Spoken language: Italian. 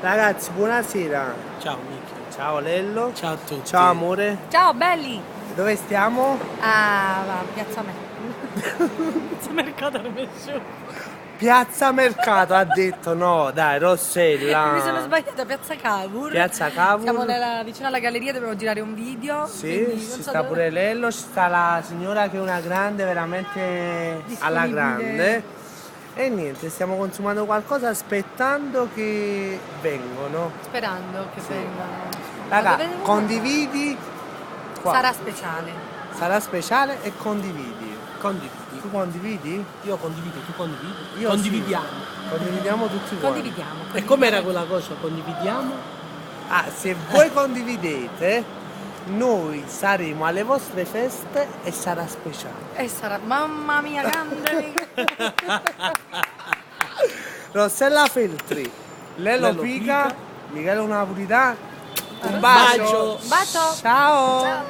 Ragazzi, buonasera. Ciao Miki. Ciao Lello. Ciao a tutti. Ciao amore. Ciao belli! Dove stiamo? Piazza Piazza Mercato hanno messo. Piazza Mercato, ha detto no, dai, Rossella. Mi sono sbagliata, Piazza Cavour. Piazza Cavour. Siamo vicino alla galleria, dobbiamo girare un video. Sì, quindi ci non so sta dove- pure Lello, ci sta la signora che è una grande, veramente alla Disponibile. grande. E niente, stiamo consumando qualcosa aspettando che vengono. Sperando che vengano. Raga, Ma dove vengono? condividi qua. Sarà speciale. Sarà speciale e condividi. Condividi. Tu condividi? Io condivido, tu condividi? Io Condividiamo. sì. Condividiamo tutti quanti. Condividiamo. E com'era quella cosa? Condividiamo? Ah, se voi condividete, noi saremo alle vostre feste e sarà speciale. E sarà, mamma mia, grande. Rossella Feltri, Lello Lello Pica, Pica, Michele Napolitano. Un bacio. bacio. Bacio. Ciao. Ciao.